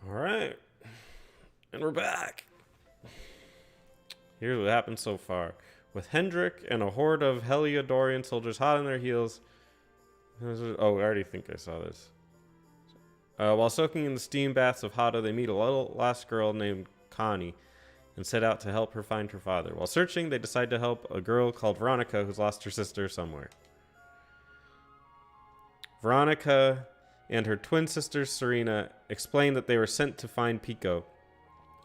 All right. And we're back. Here's what happened so far. With Hendrik and a horde of Heliodorian soldiers hot on their heels. Oh, I already think I saw this. While soaking in the steam baths of Hada, they meet a little lost girl named Connie and set out to help her find her father. While searching, they decide to help a girl called Veronica who's lost her sister somewhere. Veronica and her twin sister Serena explain that they were sent to find Pico,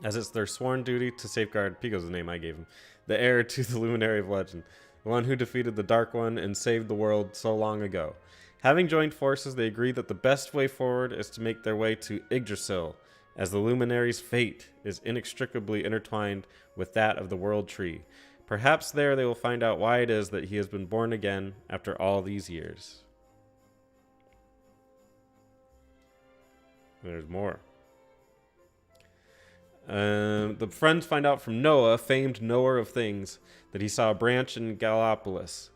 as it's their sworn duty to safeguard, Pico's the name I gave him, the heir to the Luminary of Legend, the one who defeated the Dark One and saved the world so long ago. Having joined forces, they agree that the best way forward is to make their way to Yggdrasil, as the Luminary's fate is inextricably intertwined with that of the World Tree. Perhaps there they will find out why it is that he has been born again after all these years. There's more. The friends find out from Noah, famed knower of things, that he saw a branch in Gallopolis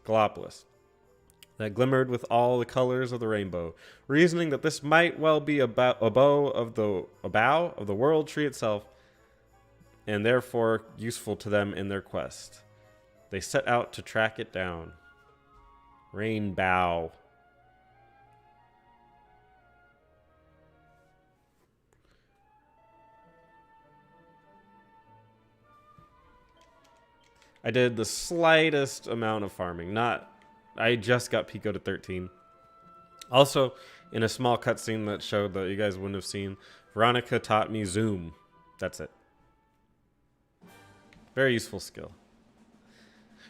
that glimmered with all the colors of the rainbow, reasoning that this might well be a bough of the world tree itself, and therefore useful to them in their quest. They set out to track it down. Rainbow. I did the slightest amount of farming. I just got Pico to 13. Also, in a small cutscene that showed that you guys wouldn't have seen, Veronica taught me Zoom. That's it. Very useful skill.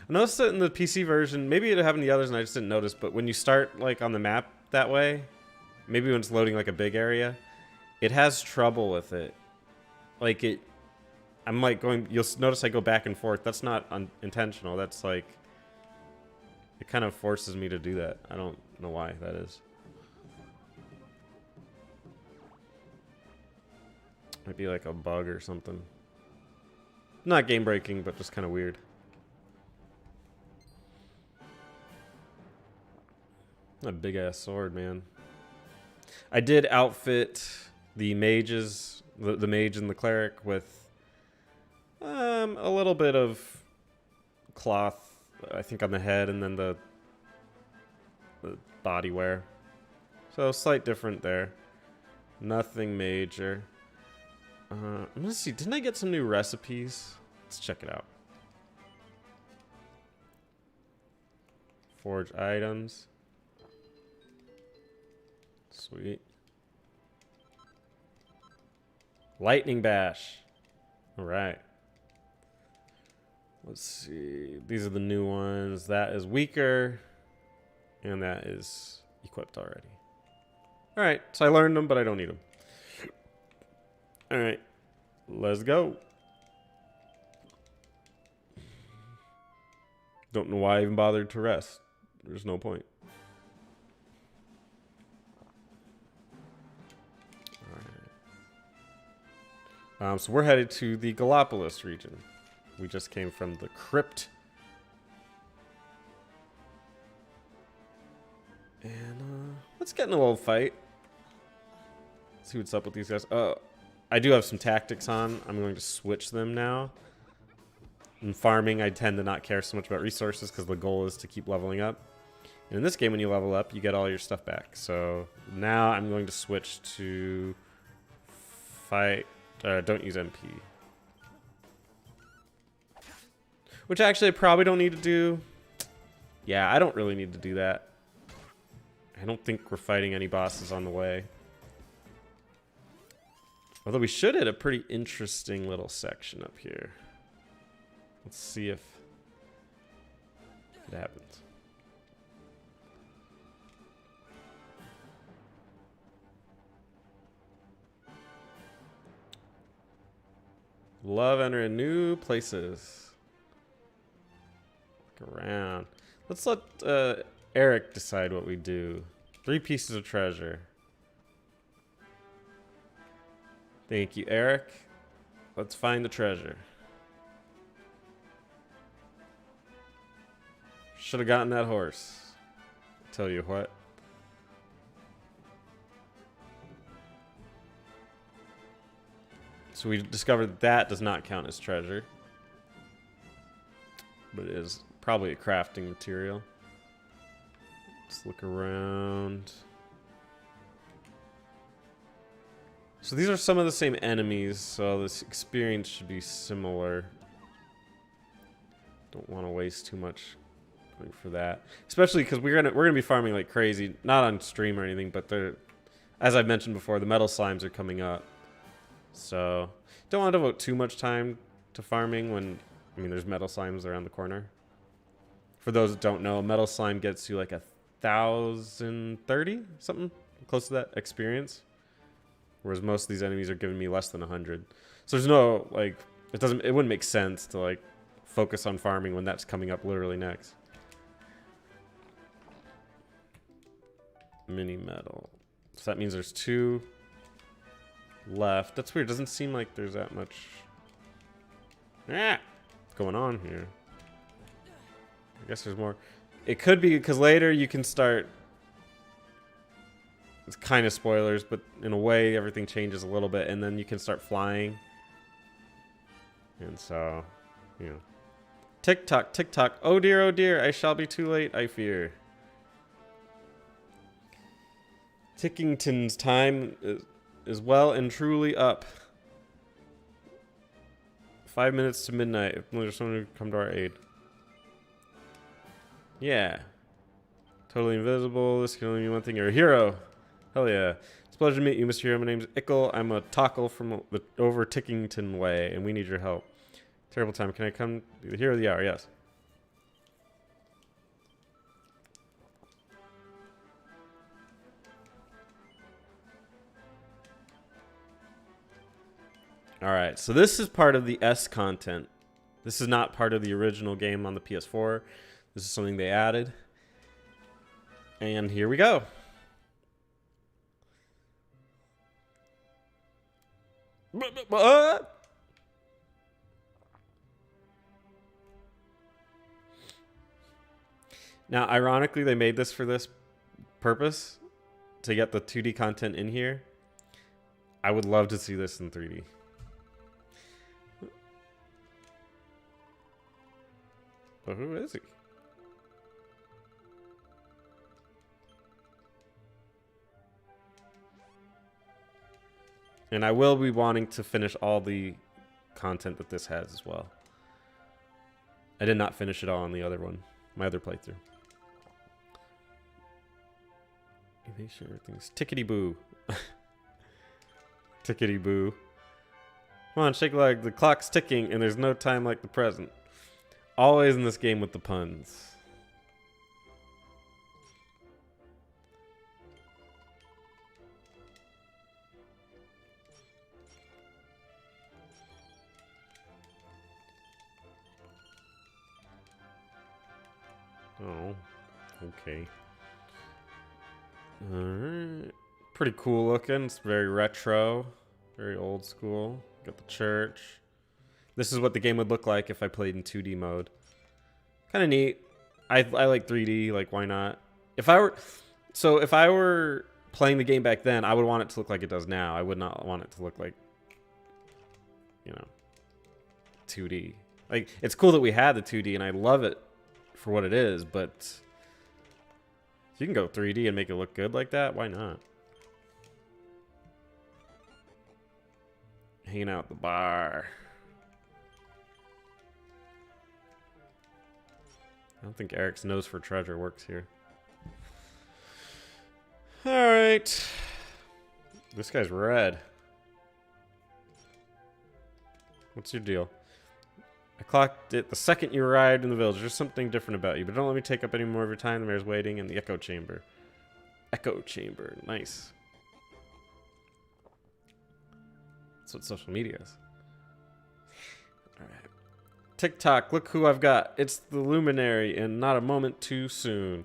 I noticed that in the PC version, maybe it happened to the others and I just didn't notice, but when you start like on the map that way, maybe when it's loading like a big area, it has trouble with it. Like I'm like you'll notice I go back and forth. That's not intentional. That's like, it kind of forces me to do that. I don't know why that is. Might be like a bug or something. Not game breaking, but just kind of weird. A big ass sword, man. I did outfit the mages, the mage and the cleric with a little bit of cloth, I think, on the head, and then the body wear. So slight different there. Nothing major. I'm gonna see. Didn't I get some new recipes? Let's check it out. Forge items. Sweet. Lightning bash. All right. Let's see. These are the new ones. That is weaker. And that is equipped already. All right. So I learned them, but I don't need them. All right. Let's go. Don't know why I even bothered to rest. There's no point. All right. So we're headed to the Gallopolis region. We just came from the crypt. And let's get in a little fight. See what's up with these guys. I do have some tactics on. I'm going to switch them now. In farming, I tend to not care so much about resources because the goal is to keep leveling up. And in this game, when you level up, you get all your stuff back. So now I'm going to switch to fight. Don't use MP. Which actually I probably don't need to do. Yeah, I don't really need to do that. I don't think we're fighting any bosses on the way. Although we should hit a pretty interesting little section up here. Let's see if it happens. Love entering new places. Look around. Let's let Eric decide what we do. 3 pieces of treasure. Thank you, Eric. Let's find the treasure. Should have gotten that horse. Tell you what. So we discovered that that does not count as treasure. But it is probably a crafting material. Let's look around. So these are some of the same enemies, so this experience should be similar. Don't want to waste too much going for that, especially because we're gonna be farming like crazy. Not on stream or anything, but they're, as I've mentioned before, the metal slimes are coming up. So don't want to devote too much time to farming when, I mean, there's metal slimes around the corner. For those that don't know, metal slime gets you like 1,030 something close to that experience, whereas most of these enemies are giving me less than 100. So there's no like, it wouldn't make sense to like focus on farming when that's coming up literally next. Mini metal. So that means there's 2 left. That's weird. Doesn't seem like there's that much going on here. I guess there's more. It could be because later you can start. It's kind of spoilers, but in a way everything changes a little bit, and then you can start flying. And so, you know. Tick tock, tick tock. Oh dear, I shall be too late, I fear. Tickington's time is well and truly up. 5 minutes to midnight. If there's someone who come to our aid. Yeah. Totally invisible. This can only mean one thing. You're a hero. Hell yeah. It's a pleasure to meet you, Mr. Hero. My name's Ickle. I'm a Tockle from the over Tickington way, and we need your help. Terrible time. Can I come? The hero of the hour, yes. Alright, so this is part of the S content. This is not part of the original game on the PS4. This is something they added. And here we go. Now, ironically, they made this for this purpose, to get the 2D content in here. I would love to see this in 3D. But who is he? And I will be wanting to finish all the content that this has as well. I did not finish it all on the other one, my other playthrough. Make sure everything's tickety boo. Tickety boo. Come on, shake a leg. The clock's ticking, and there's no time like the present. Always in this game with the puns. Oh, okay. Alright. Pretty cool looking. It's very retro. Very old school. Got the church. This is what the game would look like if I played in 2D mode. Kind of neat. I like 3D. Like, why not? If I were playing the game back then, I would want it to look like it does now. I would not want it to look like, you know, 2D. Like, it's cool that we had the 2D, and I love it for what it is, but you can go 3D and make it look good like that. Why not? Hanging out at the bar. I don't think Eric's nose for treasure works here. Alright. This guy's red. What's your deal? I clocked it the second you arrived in the village. There's something different about you, but don't let me take up any more of your time. The mayor's waiting in the echo chamber. Echo chamber. Nice. That's what social media is. Alright. TikTok, look who I've got. It's the Luminary, and not a moment too soon.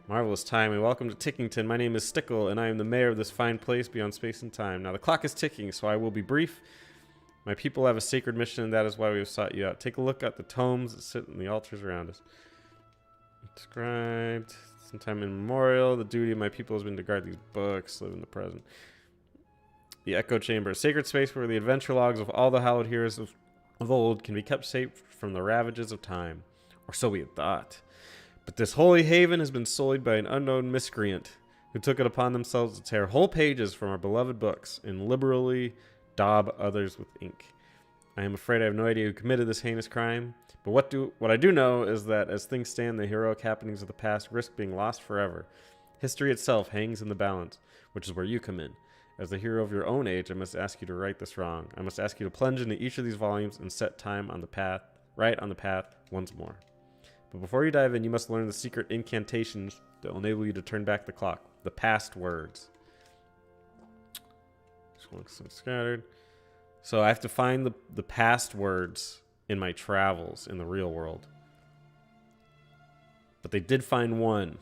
Marvelous time, and welcome to Tickington. My name is Stickle, and I am the mayor of this fine place beyond space and time. Now, the clock is ticking, so I will be brief. My people have a sacred mission, and that is why we have sought you out. Take a look at the tomes that sit in the altars around us. Inscribed. Sometime immemorial, the duty of my people has been to guard these books, live in the present. the Echo Chamber, a sacred space where the adventure logs of all the hallowed heroes of old can be kept safe from the ravages of time. Or so we had thought. But this holy haven has been sullied by an unknown miscreant who took it upon themselves to tear whole pages from our beloved books and liberally daub others with ink. I am afraid I have no idea who committed this heinous crime, but what I do know is that as things stand, the heroic happenings of the past risk being lost forever. History itself hangs in the balance, which is where you come in. As the hero of your own age, I must ask you to right this wrong. I must ask you to plunge into each of these volumes and set time on the path, right on the path once more. But before you dive in, you must learn the secret incantations that will enable you to turn back the clock. The past words. Scattered. So I have to find the past words in my travels in the real world. But they did find one.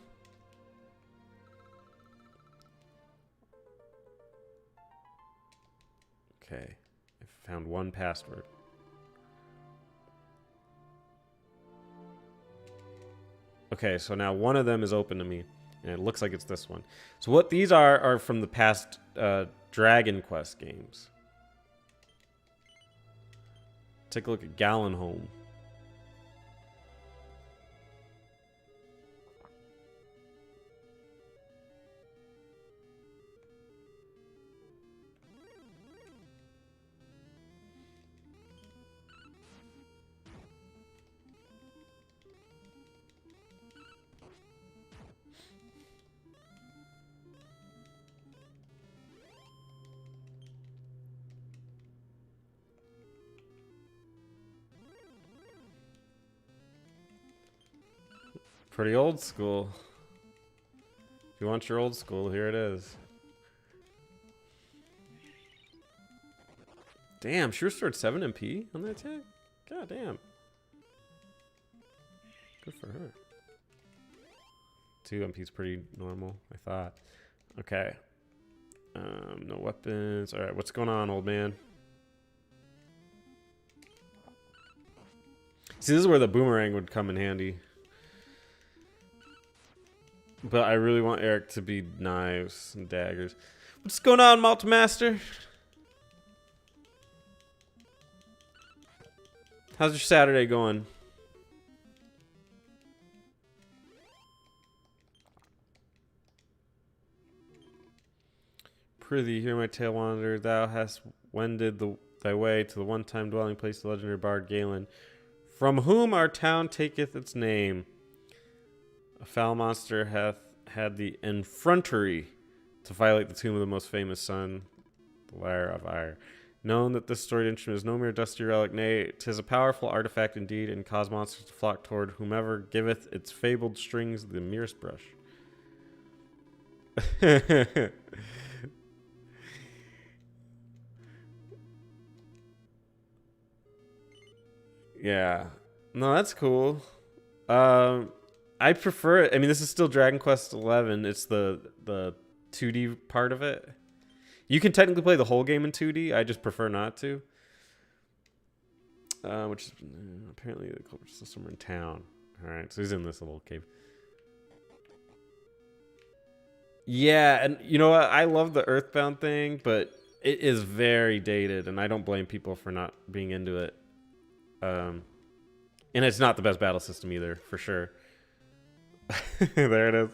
Okay. I found one password. Okay, so now one of them is open to me, and it looks like it's this one. So what these are from the past Dragon Quest games. Take a look at Gallenholm. Pretty old school. If you want your old school, here it is. Damn, she restored 7 MP on that tag? God damn. Good for her. 2 MP is pretty normal, I thought. Okay. No weapons. Alright, what's going on, old man? See, this is where the boomerang would come in handy. But I really want Eric to be knives and daggers. What's going on, Multimaster? How's your Saturday going? Prithee, hear my tale, wanderer. Thou hast wended thy way to the one-time dwelling place of the legendary bard Galen, from whom our town taketh its name. A foul monster hath had the effrontery to violate the tomb of the most famous son, the Lyre of Ire. Known that this storied instrument is no mere dusty relic, nay, 'tis a powerful artifact indeed, and cause monsters to flock toward whomever giveth its fabled strings the merest brush. Yeah. No, that's cool. I prefer it. I mean, this is still Dragon Quest XI. It's the 2D part of it. You can technically play the whole game in 2D. I just prefer not to. Which is apparently the culprit is still somewhere in town. All right, so he's in this little cave. Yeah, and you know what? I love the Earthbound thing, but it is very dated, and I don't blame people for not being into it. And it's not the best battle system either, for sure. There it is.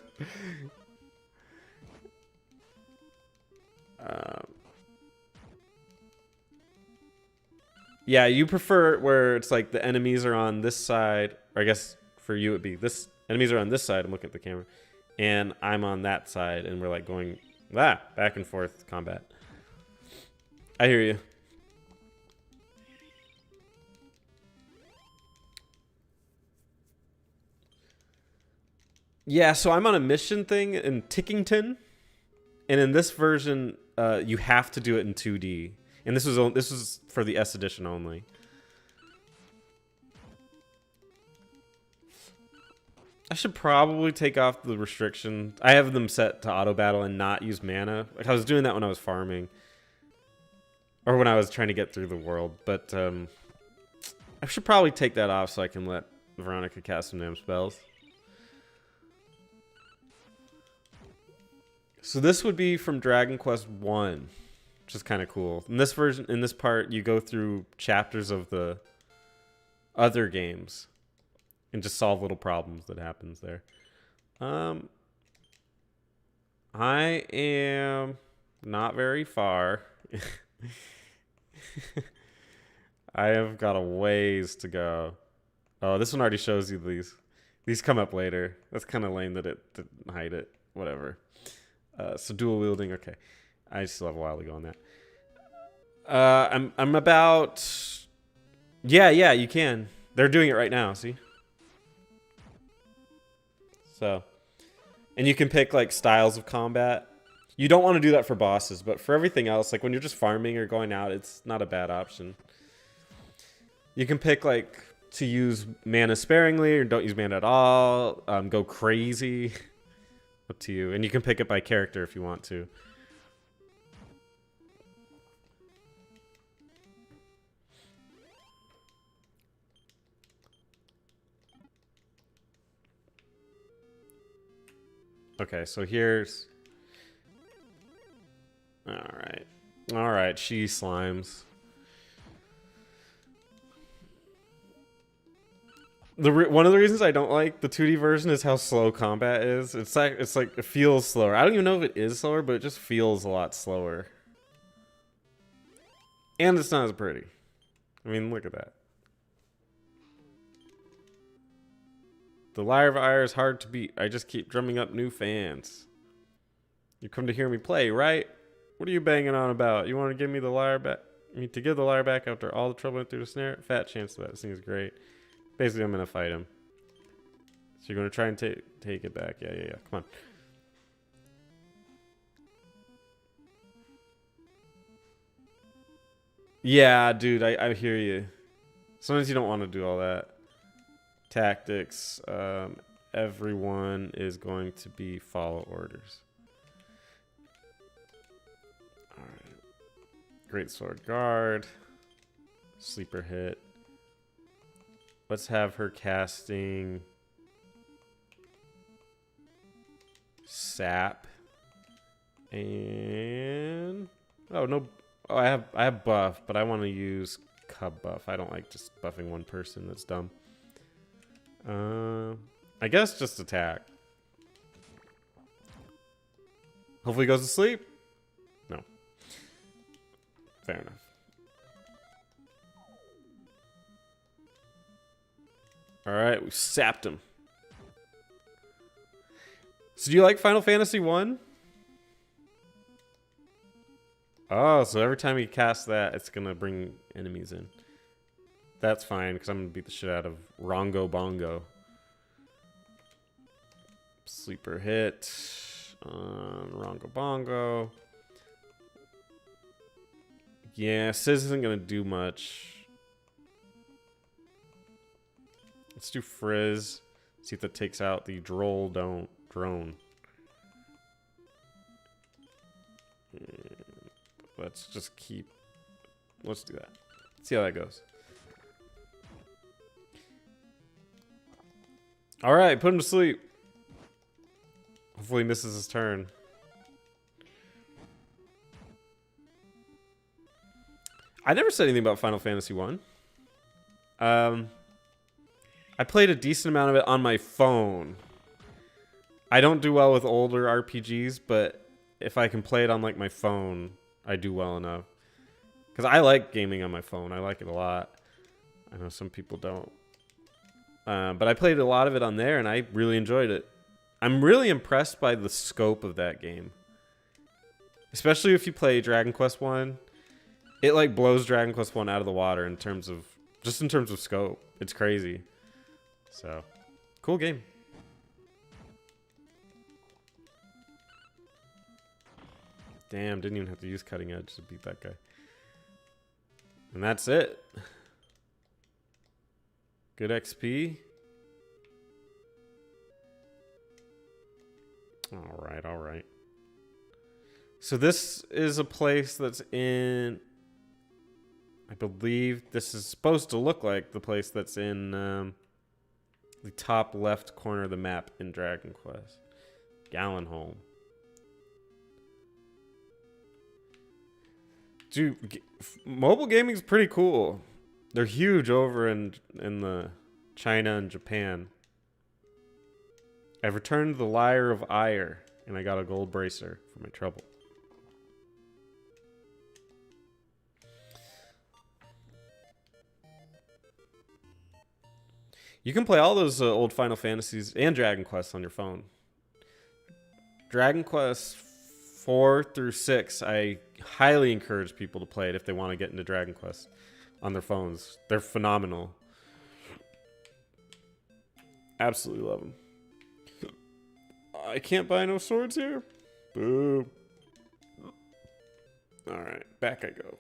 Yeah, you prefer where it's like the enemies are on this side, or I guess for you it'd be this. Enemies are on this side. I'm looking at the camera, and I'm on that side, and we're like going back and forth combat. I hear you. Yeah, so I'm on a mission thing in Tickington, and in this version, you have to do it in 2D, and this was for the S edition only. I should probably take off the restriction. I have them set to auto battle and not use mana. Like I was doing that when I was farming, or when I was trying to get through the world. But I should probably take that off so I can let Veronica cast some damn spells. So this would be from Dragon Quest 1. which is kind of cool. In this version, in this part, you go through chapters of the other games and just solve little problems that happens there. I am not very far. I have got a ways to go. Oh, this one already shows you these. These come up later. That's kind of lame that it didn't hide it. Whatever. So dual wielding. Okay, I still have a while to go on that. I'm about. Yeah, you can. They're doing it right now. See. So, and you can pick like styles of combat. You don't want to do that for bosses, but for everything else, like when you're just farming or going out, it's not a bad option. You can pick like to use mana sparingly or don't use mana at all. Go crazy. Up to you. And you can pick it by character if you want to. Okay, so here's... Alright, she slimes. One of the reasons I don't like the 2D version is how slow combat is. It's like it feels slower. I don't even know if it is slower, but it just feels a lot slower. And it's not as pretty. I mean, look at that. The Lyre of Ire is hard to beat. I just keep drumming up new fans. You come to hear me play, right? What are you banging on about? You want to give me the lyre back? To give the lyre back after all the trouble went through the snare? Fat chance of that. This thing is great. Basically, I'm gonna fight him. So you're gonna try and take it back. Yeah. Come on. Yeah, dude, I hear you. Sometimes you don't want to do all that. Tactics. Everyone is going to be follow orders. All right. Great sword guard. Sleeper hit. Let's have her casting sap and I have buff, but I want to use cub buff. I don't like just buffing one person. That's dumb. I guess just attack. Hopefully he goes to sleep. No. Fair enough. Alright, we sapped him. So do you like Final Fantasy 1? Oh, so every time you cast that, it's going to bring enemies in. That's fine, because I'm going to beat the shit out of Rongo Bongo. Sleeper hit. Rongo Bongo. Yeah, Sizz isn't going to do much. Let's do Frizz. See if that takes out the drone. Let's just keep... Let's do that. See how that goes. Alright, put him to sleep. Hopefully he misses his turn. I never said anything about Final Fantasy 1. I played a decent amount of it on my phone. I don't do well with older RPGs, but if I can play it on like my phone, I do well enough. Because I like gaming on my phone. I like it a lot. I know some people don't. But I played a lot of it on there, and I really enjoyed it. I'm really impressed by the scope of that game. Especially if you play Dragon Quest 1. It like blows Dragon Quest 1 out of the water in terms of scope. It's crazy. So, cool game. Damn, didn't even have to use Cutting Edge to beat that guy. And that's it. Good XP. All right. So this is a place that's in... I believe this is supposed to look like the place that's in the top left corner of the map in Dragon Quest. Galenholm. Dude, mobile gaming's pretty cool. They're huge over in the China and Japan. I've returned the Lyre of Ire, and I got a gold bracer for my trouble. You can play all those old Final Fantasies and Dragon Quest on your phone. Dragon Quest 4 through 6, I highly encourage people to play it if they want to get into Dragon Quest on their phones. They're phenomenal. Absolutely love them. I can't buy no swords here. Boo. Alright, back I go.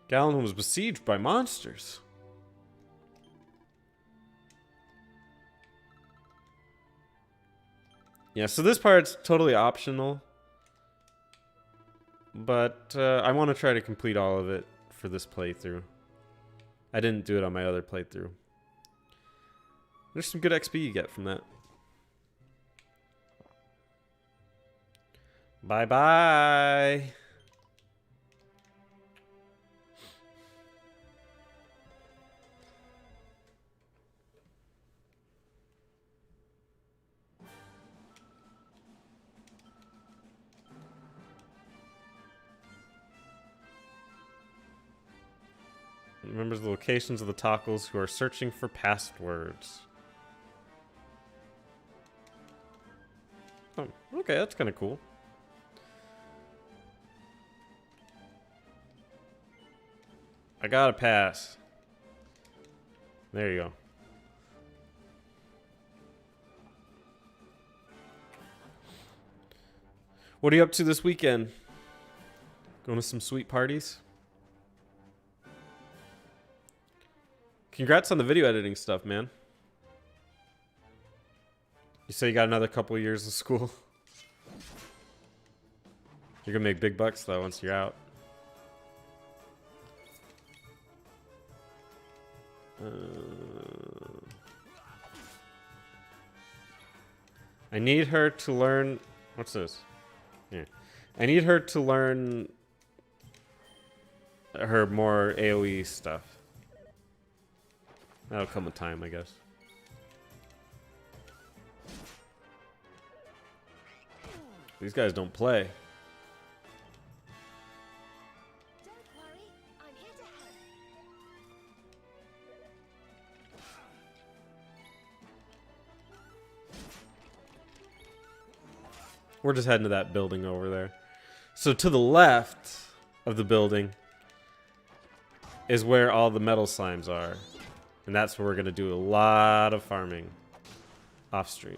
Galenholm was besieged by monsters. Yeah, so this part's totally optional. But I want to try to complete all of it for this playthrough. I didn't do it on my other playthrough. There's some good XP you get from that. Bye-bye. Remembers the locations of the Tockles who are searching for passwords. Oh, okay, that's kind of cool. I got a pass. There you go. What are you up to this weekend? Going to some sweet parties? Congrats on the video editing stuff, man. You say you got another couple of years of school? You're gonna make big bucks though once you're out. I need her to learn... What's this? Yeah. I need her to learn her more AoE stuff. That'll come with time, I guess. These guys don't play. Don't worry, I'm here to help. We're just heading to that building over there. So to the left of the building is where all the metal slimes are. And that's where we're going to do a lot of farming off stream.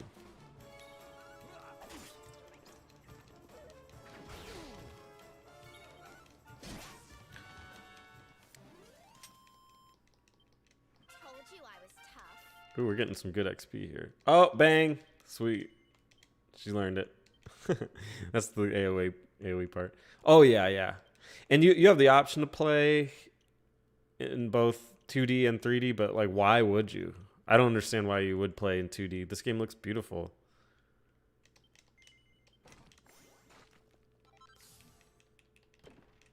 Told you I was tough. Ooh, we're getting some good XP here. Oh, bang. Sweet. She learned it. That's the AoE part. Oh, yeah, yeah. And you have the option to play in both 2D and 3D, but like, why would you? I don't understand why you would play in 2D. This game looks beautiful.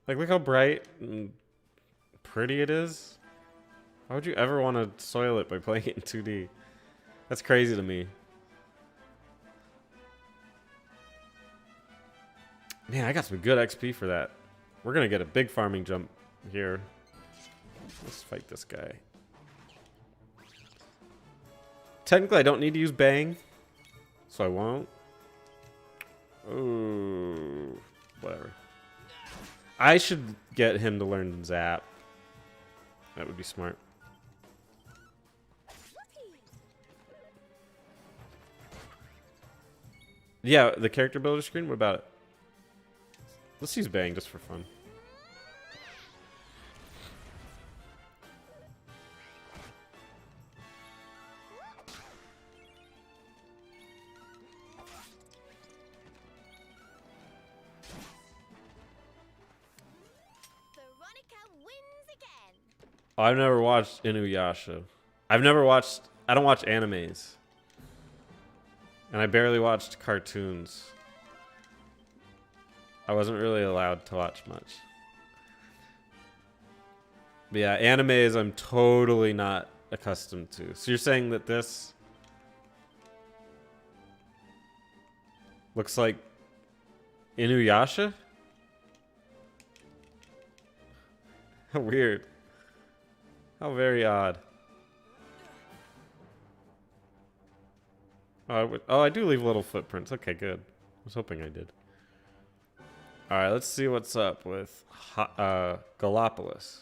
Like, look how bright and pretty it is. Why would you ever want to soil it by playing it in 2D? That's crazy to me. Man, I got some good XP for that. We're going to get a big farming jump here. Let's fight this guy. Technically, I don't need to use Bang, so I won't. Ooh, whatever. I should get him to learn Zap. That would be smart. Yeah, the character builder screen, what about it? Let's use Bang just for fun. The I've never watched Inuyasha. I've never watched. I don't watch animes, and I barely watched cartoons. I wasn't really allowed to watch much. But yeah, animes I'm totally not accustomed to. So you're saying that this looks like Inuyasha? How weird. How very odd. Oh, I do leave little footprints. Okay, good. I was hoping I did. Alright, let's see what's up with Gallipolis.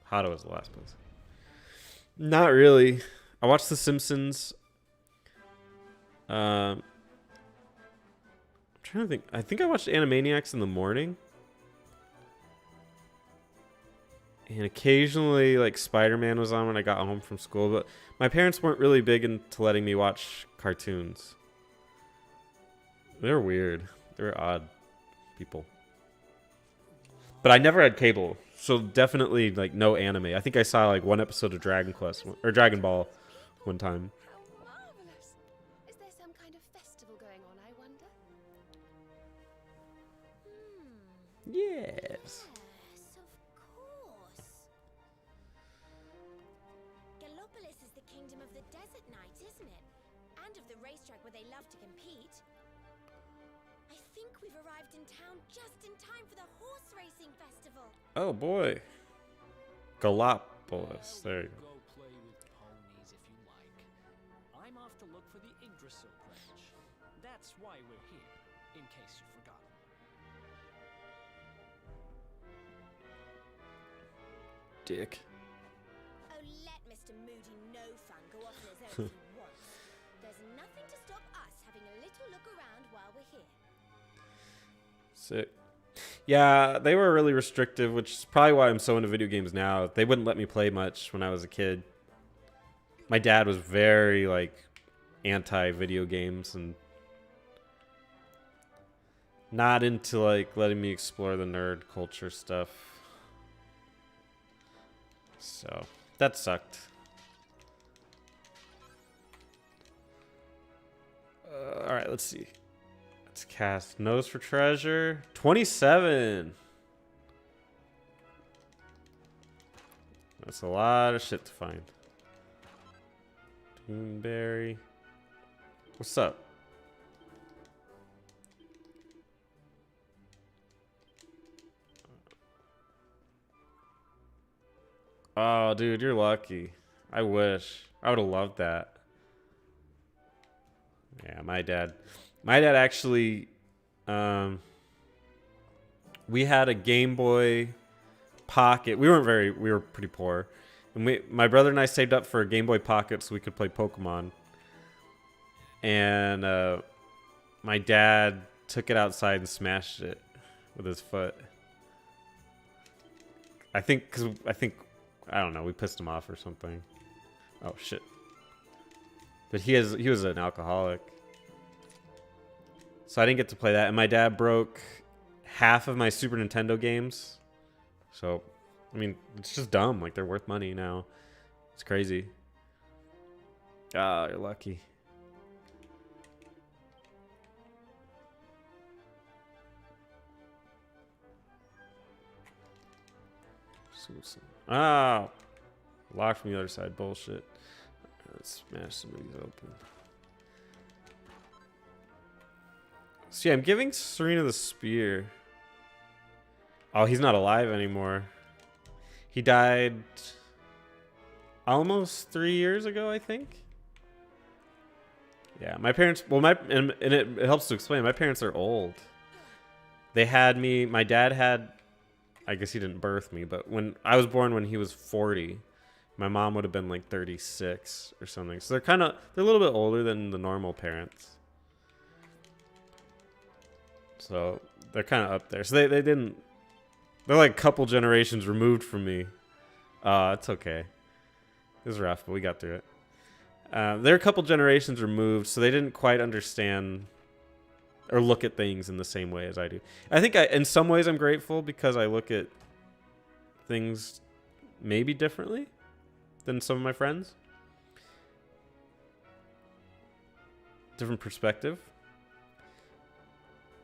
Hato was the last place. Not really. I watched The Simpsons. I'm trying to think. I think I watched Animaniacs in the morning. And occasionally, like, Spider-Man was on when I got home from school. But my parents weren't really big into letting me watch cartoons. They were weird. They were odd people. But I never had cable. So definitely, like, no anime. I think I saw, like, one episode of Dragon Quest. Or Dragon Ball one time. How marvelous! Is there some kind of festival going on, I wonder? Yes. Yes, of course. Gallipolis is the kingdom of the desert knight, isn't it? And of the racetrack where they love to compete. I think we've arrived in town just in time for the horse racing festival. Oh, boy. Gallipolis. There you go. Go play with ponies if you like. I'm off to look for the Yggdrasil branch. That's why we're here, in case you've forgotten. Dick. Oh, let Mr. Moody No Fun go off on his own if he wants. There's nothing to stop us having a little look around while we're here. Sick. Yeah, they were really restrictive, which is probably why I'm so into video games now. They wouldn't let me play much when I was a kid. My dad was very, like, anti-video games and not into, like, letting me explore the nerd culture stuff. So, that sucked. Alright, let's see. Let's cast Nose for Treasure. 27. That's a lot of shit to find. Doomberry. What's up? Oh, dude, you're lucky. I wish. I would have loved that. Yeah, my dad actually, we had a Game Boy Pocket. We were pretty poor. And my brother and I saved up for a Game Boy Pocket so we could play Pokemon. And my dad took it outside and smashed it with his foot. I don't know, we pissed him off or something. Oh shit. But he was an alcoholic. So I didn't get to play that. And my dad broke half of my Super Nintendo games. So, I mean, it's just dumb. Like, they're worth money now. It's crazy. Ah, you're lucky. Ah! Locked from the other side. Bullshit. Let's smash some of these open. So yeah, I'm giving Serena the spear. Oh, he's not alive anymore. He died almost 3 years ago, I think. Yeah, my parents. Well, and it helps to explain. My parents are old. They had me. My dad had. I guess he didn't birth me, but when I was born, when he was 40, my mom would have been like 36 or something. So they're a little bit older than the normal parents. So they're kind of up there. So they didn't. They're like a couple generations removed from me. It's okay. It was rough, but we got through it. They're a couple generations removed, so they didn't quite understand or look at things in the same way as I do. I think in some ways I'm grateful because I look at things maybe differently than some of my friends. Different perspective.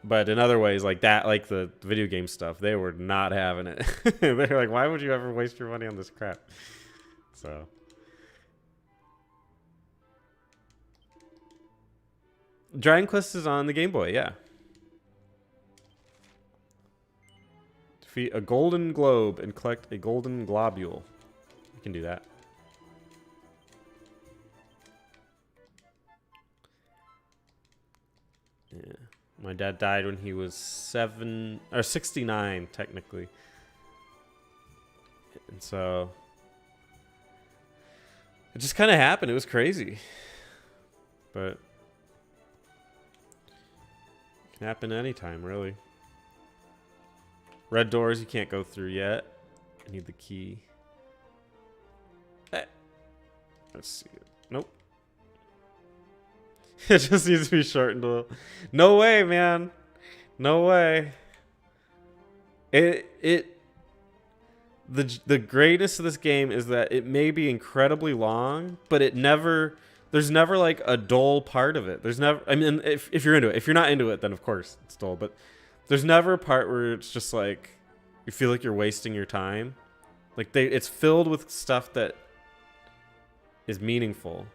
But in other ways, like that, like the video game stuff, they were not having it. They're like, why would you ever waste your money on this crap? So. Dragon Quest is on the Game Boy, yeah. Defeat a golden globe and collect a golden globule. You can do that. Yeah. My dad died when he was 69, technically. And so it just kind of happened. It was crazy. But it can happen anytime, really. Red doors you can't go through yet. I need the key. Let's see. Nope. It just needs to be shortened a little. No way, man. No way. The greatness of this game is that it may be incredibly long, but there's never like a dull part of it. There's never, I mean, if you're into it. If you're not into it, then of course it's dull, but there's never a part where it's just like you feel like you're wasting your time. Like it's filled with stuff that is meaningful.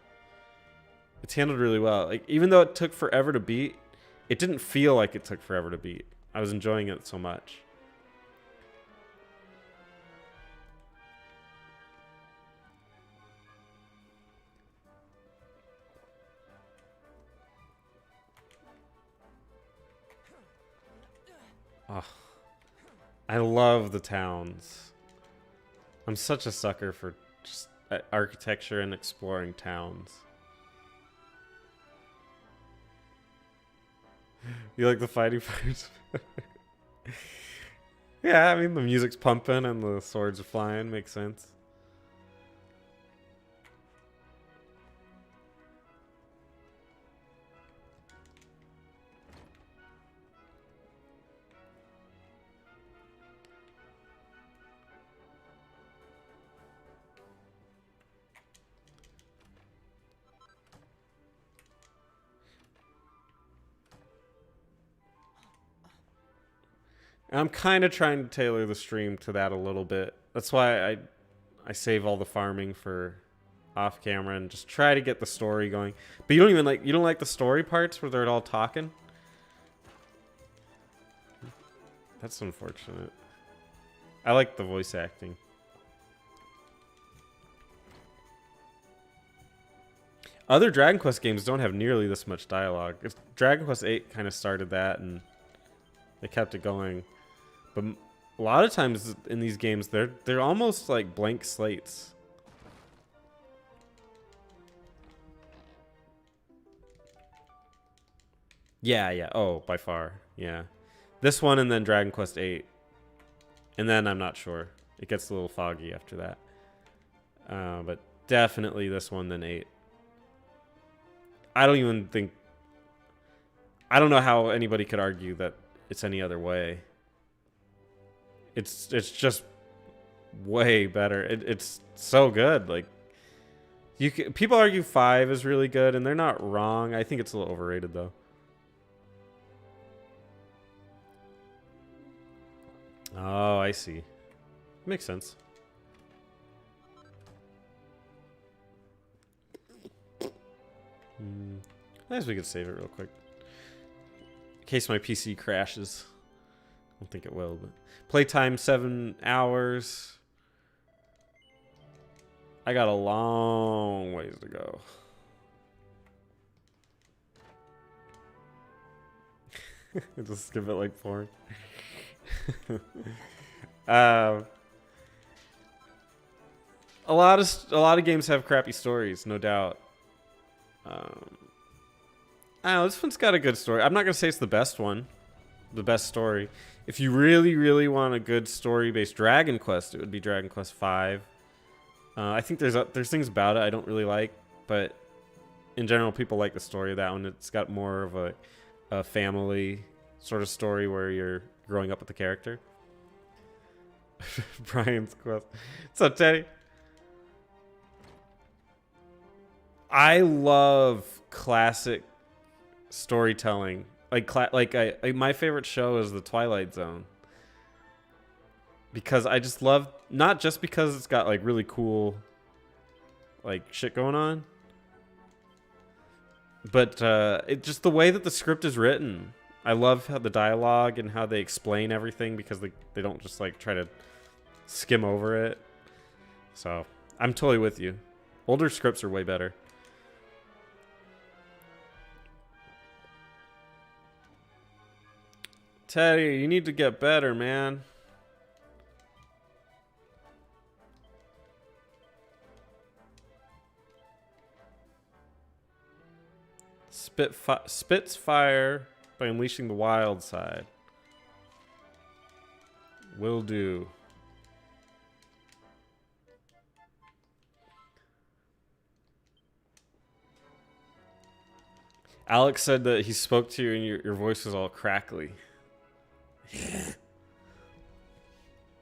It's handled really well. Like even though it took forever to beat, it didn't feel like it took forever to beat. I was enjoying it so much. Oh, I love the towns. I'm such a sucker for just architecture and exploring towns. You like the fighting parts? Yeah, I mean the music's pumping and the swords are flying. Makes sense. I'm kind of trying to tailor the stream to that a little bit. That's why I save all the farming for off camera and just try to get the story going. But you don't like the story parts where they're all talking? That's unfortunate. I like the voice acting. Other Dragon Quest games don't have nearly this much dialogue. If Dragon Quest 8 kind of started that and they kept it going. But a lot of times in these games, they're almost like blank slates. Yeah. Oh, by far. Yeah. This one and then Dragon Quest 8. And then I'm not sure. It gets a little foggy after that. But definitely this one, then 8. I don't know how anybody could argue that it's any other way. It's just way better. It's so good. Like people argue 5 is really good, and they're not wrong. I think it's a little overrated though. Oh, I see. Makes sense. I guess we could save it real quick. In case my PC crashes. I don't think it will, but playtime 7 hours. I got a long ways to go. Just skip it like porn. A lot of games have crappy stories, no doubt. I don't know, this one's got a good story. I'm not gonna say it's the best one, the best story. If you really, really want a good story-based Dragon Quest, it would be Dragon Quest V. I think there's things about it I don't really like, but in general, people like the story of that one. It's got more of a family sort of story where you're growing up with the character. Brian's quest. What's up, Teddy? I love classic storytelling. My favorite show is The Twilight Zone. Because I just love, not just because it's got like really cool like shit going on, but it just the way that the script is written. I love how the dialogue and how they explain everything because they don't just like try to skim over it. So I'm totally with you. Older scripts are way better. Teddy, you need to get better, man. Spits fire by unleashing the wild side. Will do. Alex said that he spoke to you and your voice was all crackly. Yeah.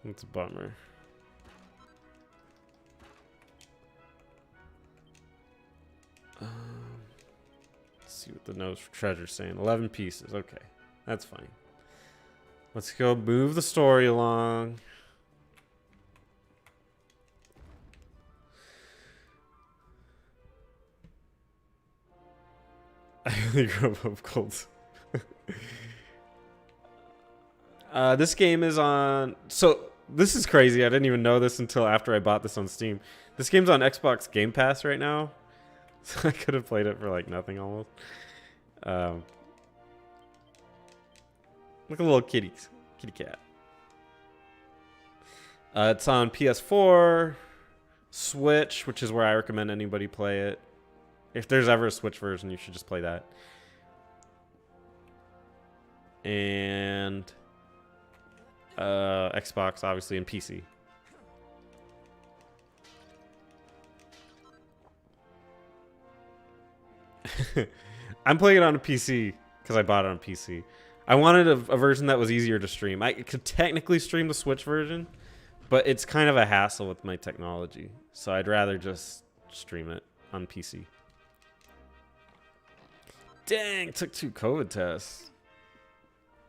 That's a bummer. Let's see what the notes for treasure's saying. 11 pieces. Okay. That's fine. Let's go move the story along. I really grew up with Colts. This game is on... So, this is crazy. I didn't even know this until after I bought this on Steam. This game's on Xbox Game Pass right now. So I could have played it for like nothing almost. Look at the little kitty cat. It's on PS4, Switch, which is where I recommend anybody play it. If there's ever a Switch version, you should just play that. And Xbox, obviously, and PC. I'm playing it on a PC because I bought it on PC. I wanted a version that was easier to stream. I could technically stream the Switch version, but it's kind of a hassle with my technology. So I'd rather just stream it on PC. Dang, took 2 COVID tests.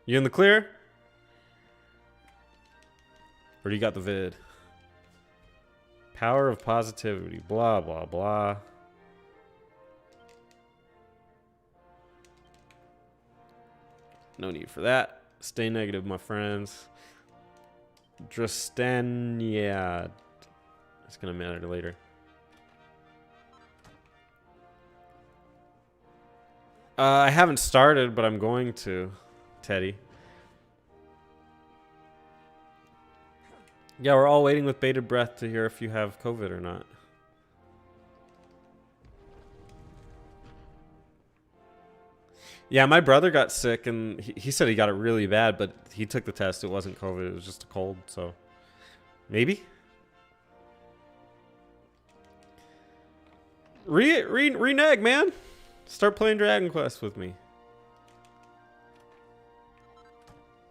You in the clear? Or do you got the vid? Power of positivity, blah, blah, blah. No need for that. Stay negative, my friends. Drastanyad. It's gonna matter later. I haven't started, but I'm going to, Teddy. Yeah, we're all waiting with bated breath to hear if you have COVID or not. Yeah, my brother got sick, and he said he got it really bad, but he took the test. It wasn't COVID. It was just a cold, so maybe. Renege, man. Start playing Dragon Quest with me.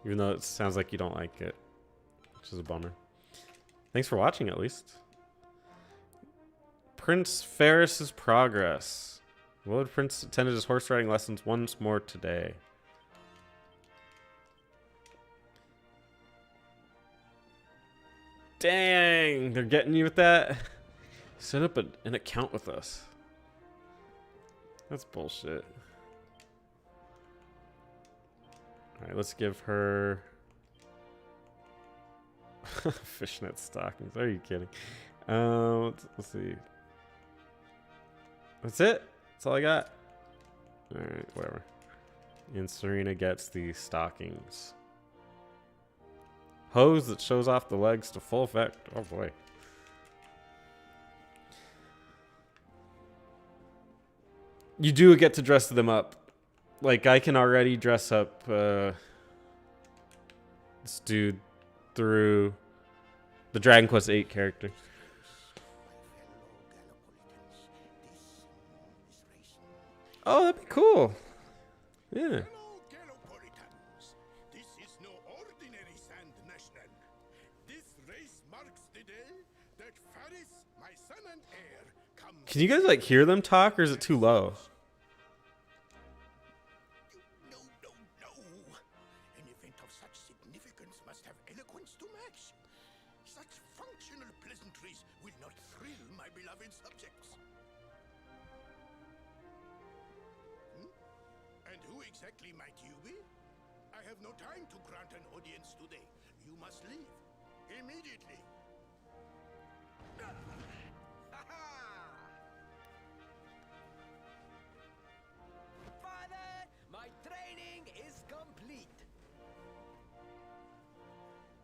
Even though it sounds like you don't like it, which is a bummer. Thanks for watching, at least. Prince Ferris's progress. Willowwood Prince attended his horse riding lessons once more today. Dang, they're getting you with that? Set up an account with us. That's bullshit. Alright, let's give her... fishnet stockings. Are you kidding? Let's see. That's it? That's all I got? Alright, whatever. And Serena gets the stockings. Hose that shows off the legs to full effect. Oh boy. You do get to dress them up. Like, I can already dress up this dude through the Dragon Quest VIII character. Oh, that'd be cool. Yeah. Hello, Galopolitans. This is no ordinary Sand National. This My son and heir come. Can you guys like hear them talk, or is it too low? No, no, no. An event of such significance must have eloquence to match. Such functional pleasantries will not thrill my beloved subjects. And who exactly might you be? I have no time to grant an audience today. You must leave. Immediately. Father, my training is complete.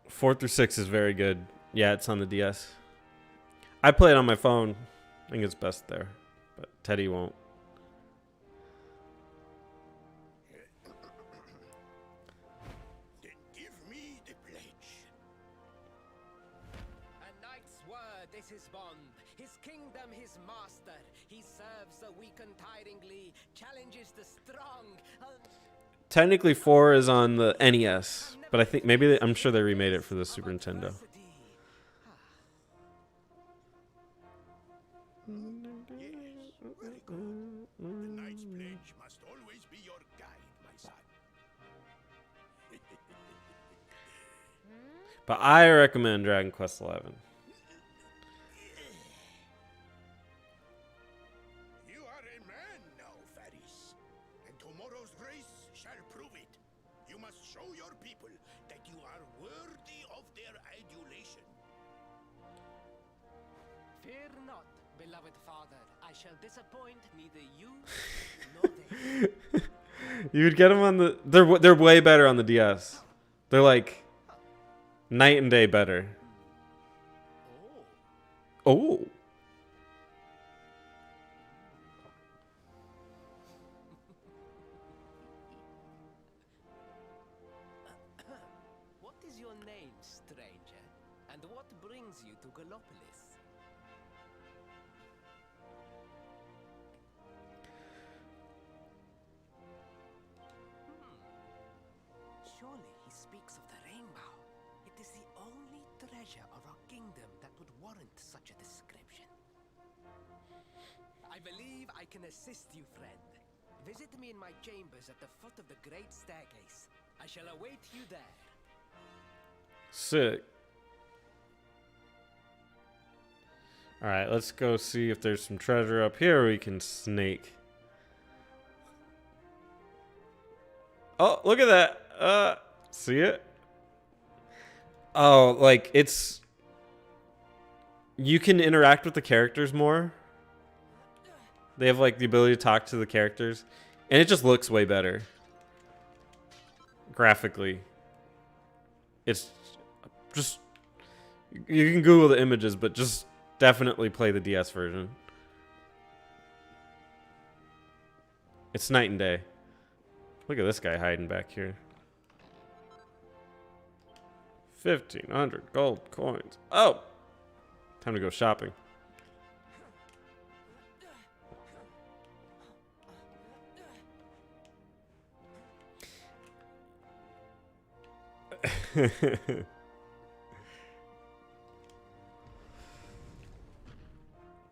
4 through 6 is very good. Yeah, it's on the DS. I play it on my phone. I think it's best there, but Teddy won't. Then give me the pledge. A knight's word is his bond, his kingdom his master. He serves the weak untiringly, challenges the strong. Technically 4 is on the NES, but I think I'm sure they remade it for the Super Nintendo. Yes, very good. The knight's pledge must always be your guide, my son. But I recommend Dragon Quest XI. You are a man now, Faris. And tomorrow's race shall prove it. You must show your people that you are worthy of their adulation. Fear not, beloved father. I shall disappoint neither you nor they. You would get them on the. They're way better on the DS. They're like night and day better. Oh. What is your name, stranger? And what brings you to Gallopolis? Surely he speaks of the rainbow. It is the only treasure of our kingdom that would warrant such a description. I believe I can assist you, friend. Visit me in my chambers at the foot of the great staircase. I shall await you there. Sick. Alright, let's go see if there's some treasure up here we can snake. Oh, look at that. See it? Oh, like it's... You can interact with the characters more. They have like the ability to talk to the characters. And it just looks way better. Graphically. It's just... You can Google the images, but just definitely play the DS version. It's night and day. Look at this guy hiding back here. 1,500 gold coins. Oh! Time to go shopping.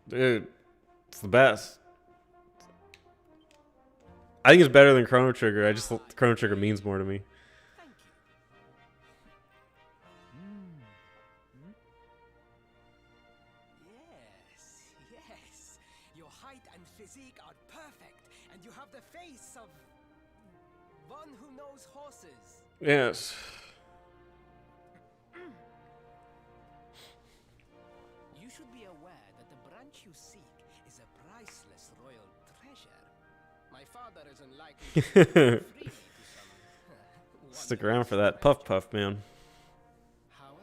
Dude, it's the best. I think it's better than Chrono Trigger. Chrono Trigger means more to me. Yes. Your height and physique are perfect, and you have the face of one who knows horses. Yes. You should be aware that the branch you seek is a priceless royal treasure. My father is unlikely to give it freely to some Stick around for that Puff Puff, man. However,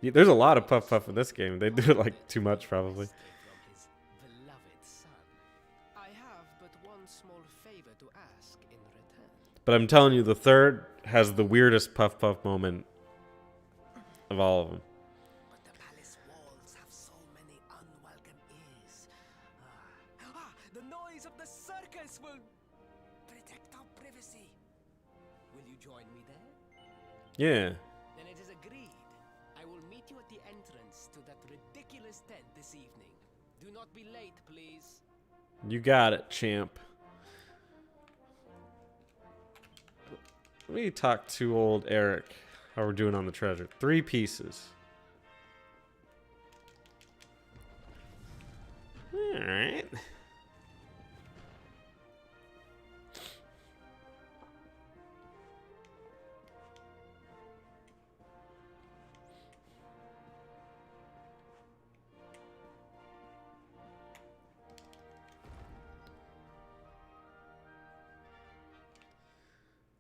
Yeah, there's a lot of Puff Puff in this game. They do it like too much, probably. escape from his beloved son. I have but one small favor to ask in return. But I'm telling you, the third has the weirdest Puff Puff moment of all of them. But the palace walls have so many unwelcome ears. The noise of the circus will protect our privacy. Will you join me there? Yeah. Then it is agreed. I will meet meet you at the entrance to that ridiculous tent this evening. Do not be late, please. You got it, champ. Let me talk to old Eric. How we're doing on the treasure. 3 pieces. Alright.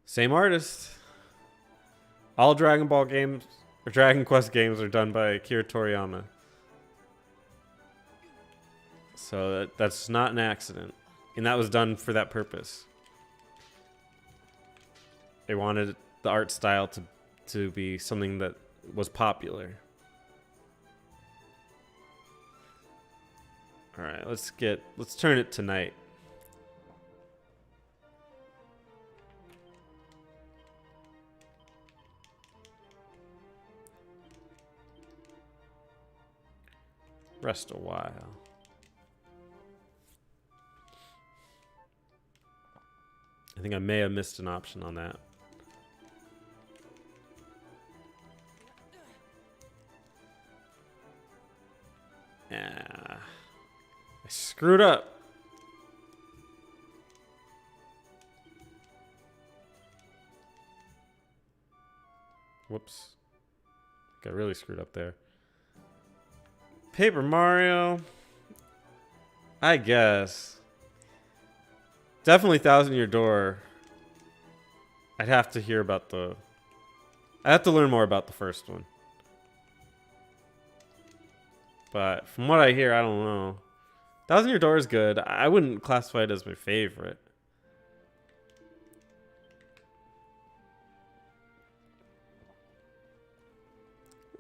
Same artist. All Dragon Ball games or Dragon Quest games are done by Akira Toriyama. So that's not an accident. And that was done for that purpose. They wanted the art style to be something that was popular. All right, let's turn it to night. Rest a while. I think I may have missed an option on that. Ah, I screwed up. Whoops. Got really screwed up there. Paper Mario. I guess. Definitely Thousand Year Door. I'd have to hear about the... I have to learn more about the first one. But from what I hear, I don't know. Thousand Year Door is good. I wouldn't classify it as my favorite.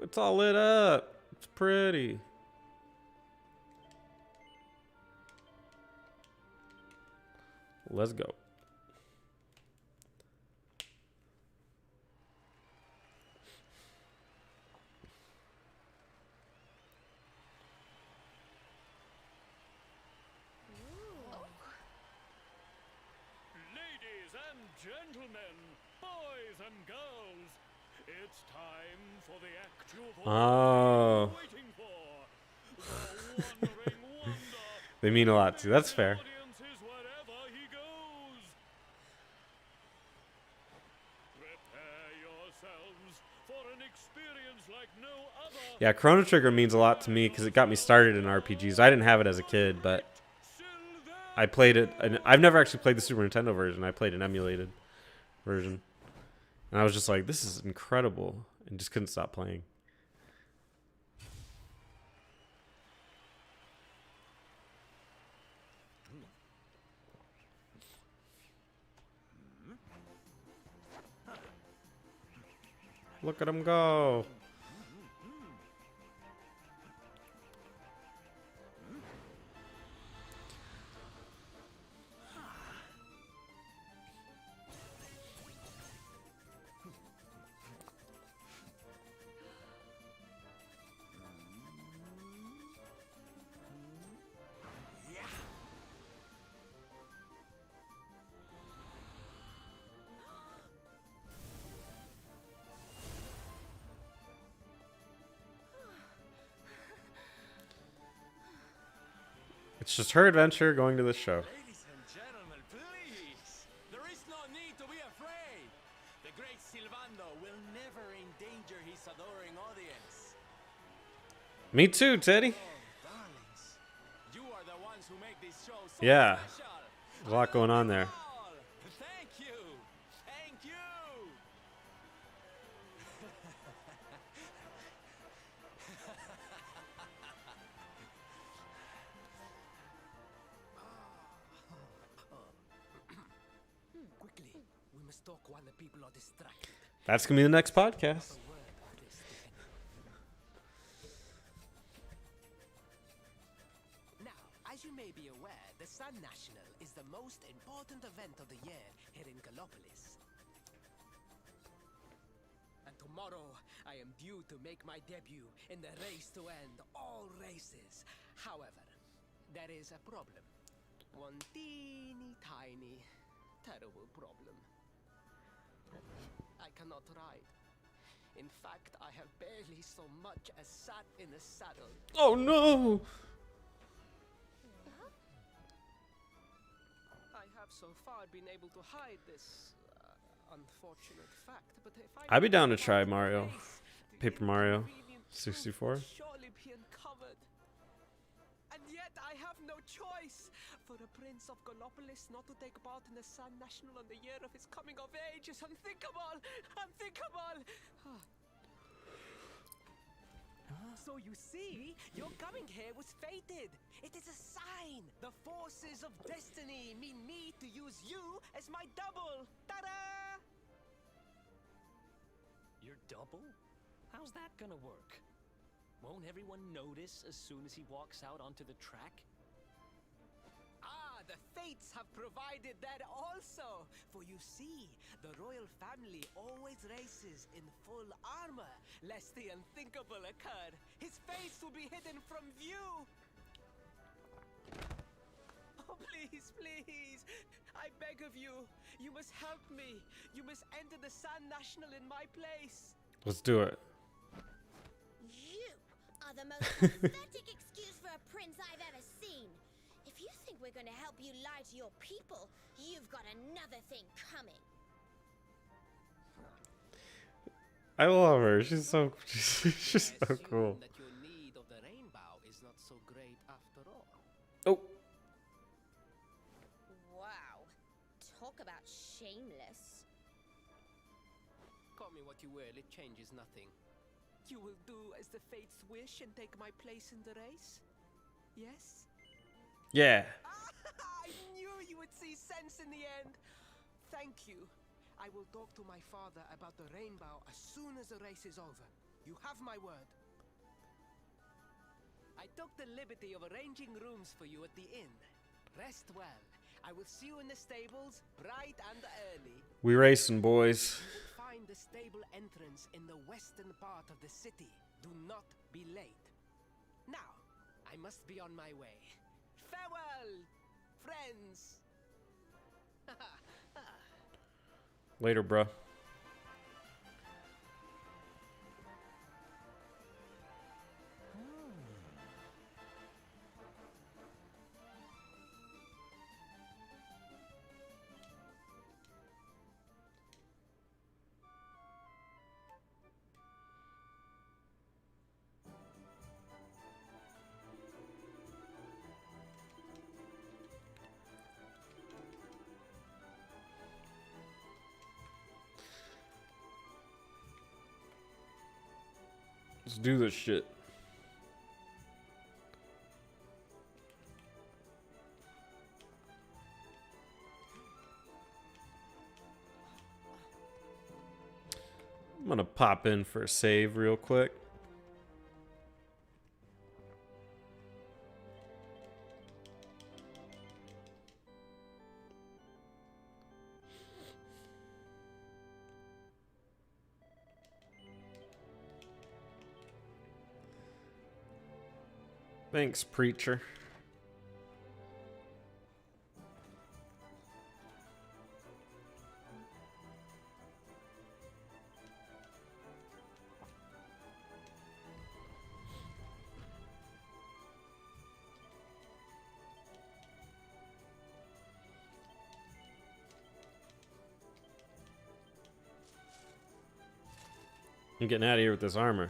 It's all lit up. It's pretty. Let's go. Ladies and gentlemen, boys and girls, it's time for the act you've all Oh, been waiting for. The wandering wonder. they mean a lot too. That's fair. Audiences wherever he goes. Prepare yourselves for an experience like no other. Yeah, Chrono Trigger means a lot to me because it got me started in RPGs. I didn't have it as a kid, but I played it. And I've never actually played the Super Nintendo version. I played an emulated version. And I was just like, this is incredible. And just couldn't stop playing. Look at him go. It's just her adventure going to the show. Ladies and gentlemen, please! There is no need to be afraid! The great Silvando will never endanger his adoring audience. Me too, Teddy. Oh, darlings, you are the ones who make this show so Yeah. special. There's a lot going on there. Thank you! Thank you! Quickly, we must talk while the people are distracted. That's going to be the next podcast. A word, artist. Now, as you may be aware, the Sun National is the most important event of the year here in Gallopolis. And to Tomorrow, I am due to make my debut in the race to end all races. However, there is a problem. One teeny tiny, terrible problem. I cannot ride. In fact, I have barely so much as sat in a saddle. Oh no! I have so far been able to hide this unfortunate fact, but if I I'd be down to go try out Mario. race, the Paper Mario inconvenient truth 64. will surely be uncovered. And yet I have no choice. For a prince of Gallopolis not to take part in the Sun National on the year of his coming of age is unthinkable! Unthinkable! So you see, your coming here was fated. It is a sign. The forces of destiny mean me to use you as my double. Ta-da! Your double? How's that gonna work? Won't everyone notice as soon as he walks out onto the track? Ah, the fates have provided that also. For you see, the royal family always races in full armor, lest the unthinkable occur. His face will be hidden from view. Oh, please, please. I beg of you. You must help me. You must enter the Sun National in my place. Let's do it. You are the most pathetic excuse for a prince I've ever seen. If you think we're going to help you lie to your people, you've got another thing coming. I love her. She's so she's I so assume cool. that your need of the rainbow is not so great after all. Oh, Wow. Talk about shameless. Call me what you will, it changes nothing. You will do as the fates wish and take my place in the race? Yes? yeah. I knew you would see sense in the end. Thank you. I will talk to my father about the rainbow as soon as the race is over. You have my word. I took the liberty of arranging rooms for you at the inn. Rest well. I will see you in the stables, bright and early. We racing, boys. You will find the stable entrance in the western part of the city. Do not be late. Now, I must be on my way. Farewell, friends! Later, bruh. Let's do this shit. I'm gonna pop in for a save real quick. Thanks, preacher. I'm getting out of here with this armor.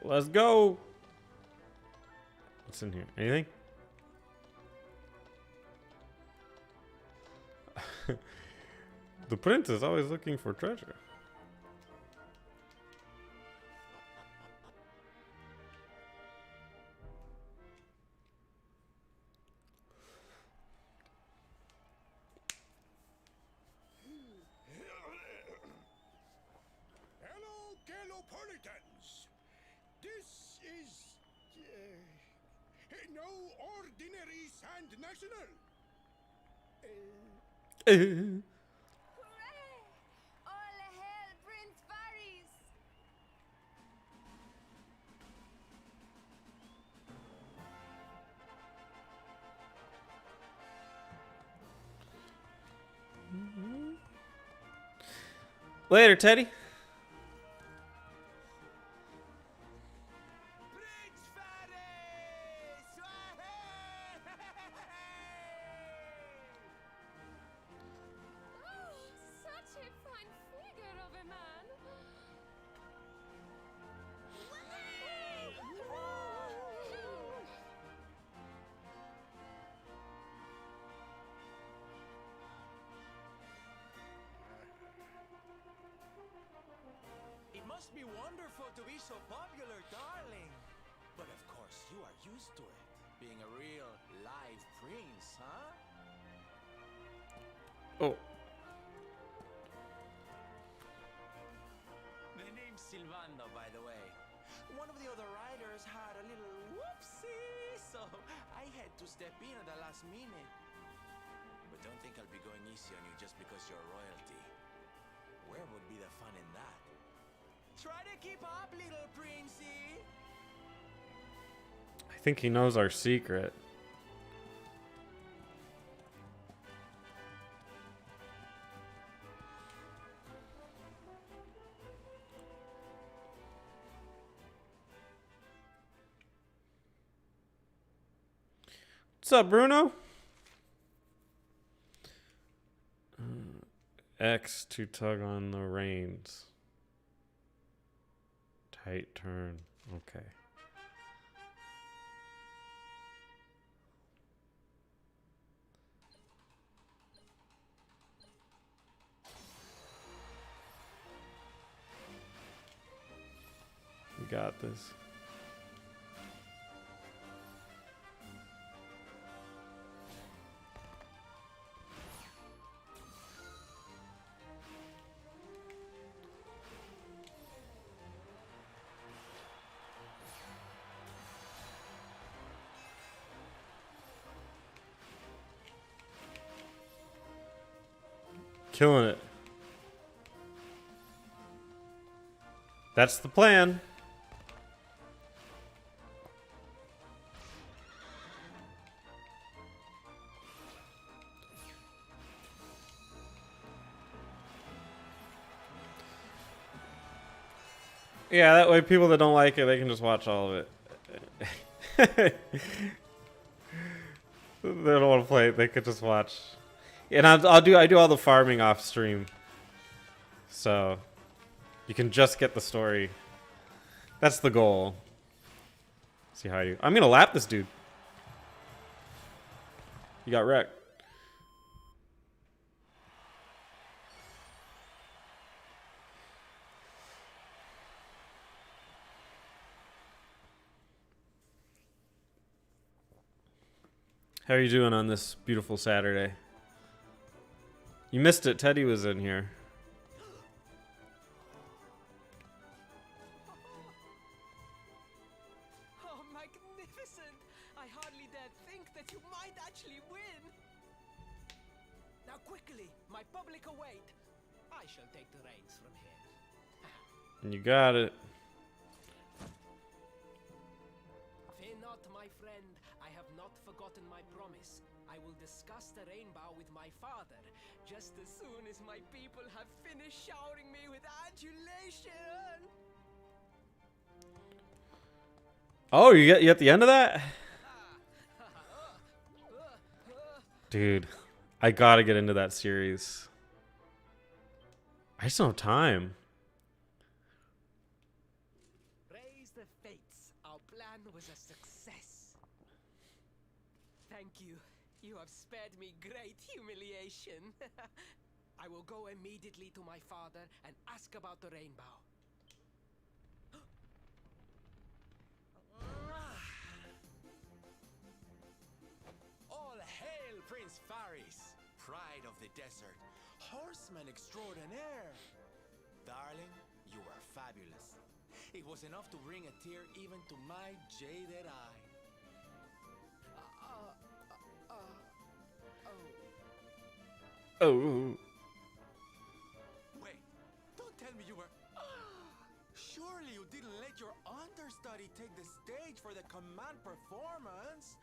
Let's go. What's in here? Anything? The prince is always looking for treasure. ordinary Sand National. Hooray! All hail Prince Varys! Later, Teddy. Prince Varys! Oh, such a fine figure of a man! It must be wonderful to be so popular, darling. But of course, you are used to it. Being a real live prince, huh? Oh, The name's Silvando, by the way. One of the other riders had a little whoopsie, so I had to step in at the last minute. But don't think I'll be going easy on you just because you're royalty. Where would be the fun in that? Try to keep up, little princey. I think he knows our secret. What's up, Bruno? X to tug on the reins. Tight turn. Okay. We got this. Killing it. That's the plan. Yeah, that way people that don't like it, they can just watch all of it. They don't want to play it, they could just watch. And I do all the farming off stream. So you can just get the story. That's the goal. See how you I'm gonna lap this dude. You got wrecked. How are you doing on this beautiful Saturday? You missed it. Teddy was in here. Oh, magnificent! I hardly dared think that you might actually win. Now quickly, my public await. I shall take the reins from here. You got it. Fear not, my friend. I have not forgotten my promise. I will discuss the rainbow with my father, just as soon as my people have finished showering me with adulation. Oh, you at the end of that? Dude, I gotta get into that series. I just don't have time. Raise the fates. Our plan was a success. Thank you. You have spared me great humiliation. I will go immediately to my father and ask about the rainbow. All hail Prince Varys, pride of the desert, horseman extraordinaire. Darling, you were fabulous. It was enough to bring a tear even to my jaded eye. Oh. Wait, don't tell me you were... Surely you didn't let your understudy take the stage for the command performance?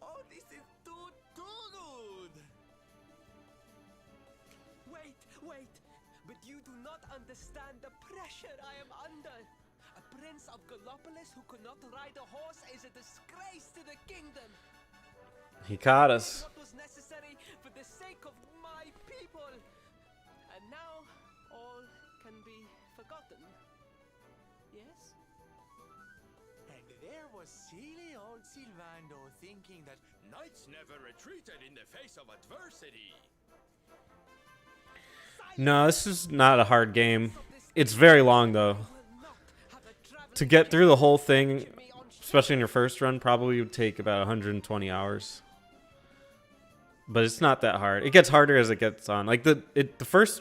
Oh, this is too good! Wait! But you do not understand the pressure I am under. A prince of Gallopolis who could not ride a horse is a disgrace to the kingdom. He caught us. What was necessary for the sake of my people. And now all can be forgotten. Yes? And there was silly old Sylvando thinking that Knights never retreated in the face of adversity. No, this is not a hard game. It's very long though. To get through the whole thing, especially in your first run, probably would take about 120 hours. But it's not that hard. It gets harder as it gets on. Like the first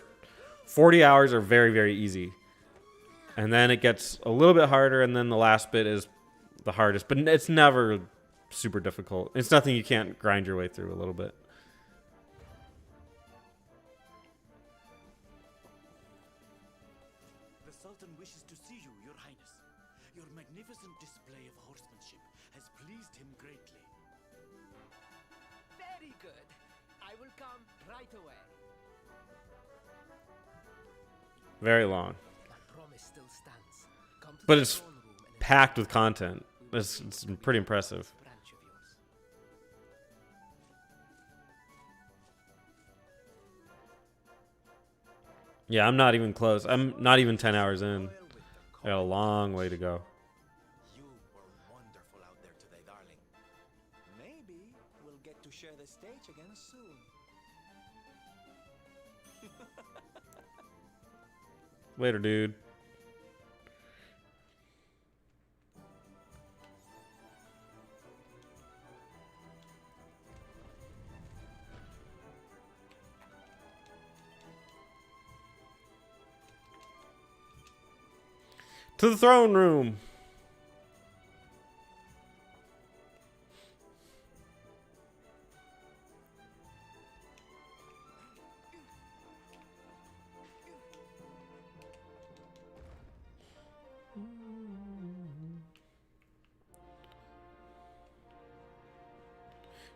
40 hours are very, very easy. And then it gets a little bit harder, and then the last bit is the hardest. But it's never super difficult. It's nothing you can't grind your way through a little bit. The Sultan wishes to see you, Your Highness. Your magnificent display of horsemanship has pleased him greatly. Very good. I will come right away. Very long. My promise still stands. Come to But the it's throne room and packed with content. It's pretty impressive. branch of yours. Yeah, I'm not even close. I'm not even 10 hours in. I got a long way to go. you were wonderful out there today, darling. Maybe we'll get to share the stage again soon. Later, dude. To the throne room.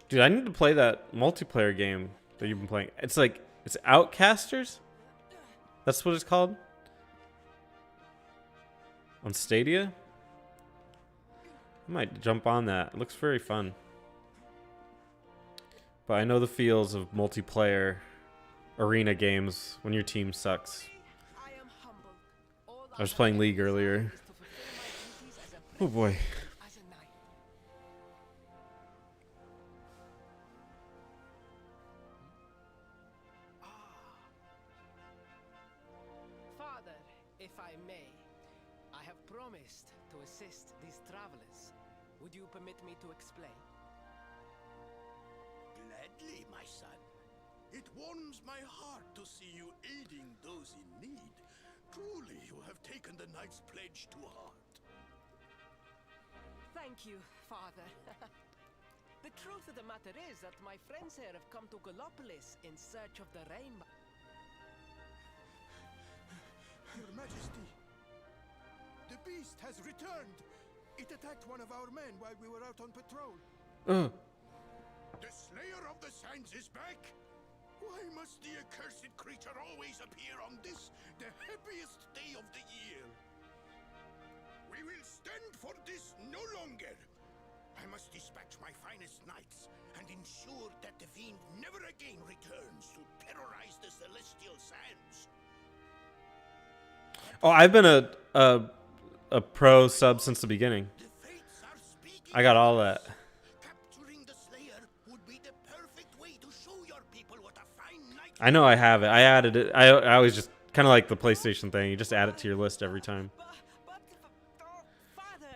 Dude, I need to play that multiplayer game that you've been playing. It's like, it's Outcasters? That's what it's called? On Stadia? I might jump on that. It looks very fun. But I know the feels of multiplayer arena games when your team sucks. I am humble. All I was playing League earlier. is to fulfill my duties as a Oh boy. as a knight. Father, if I may, I have promised to assist these travelers. Would you permit me to explain? Gladly, my son. It warms my heart to see you aiding those in need. Truly, you have taken the knight's pledge to heart. Thank you, Father. The truth of the matter is that my friends here have come to Gallopolis in search of the rainbow. Your Majesty, the beast has returned. It attacked one of our men while we were out on patrol. The Slayer of the Sands is back? Why must the accursed creature always appear on this, the happiest day of the year? We will stand for this no longer. I must dispatch my finest knights and ensure that the fiend never again returns to terrorize the Celestial Sands. Oh, I've been a pro sub since the beginning. The fates are speaking. I got all that. Capturing the Slayer would be the perfect way to show your people what a fine knight. I know I have it. I added it. I always just kind of like the PlayStation thing. You just add it to your list every time. But Father,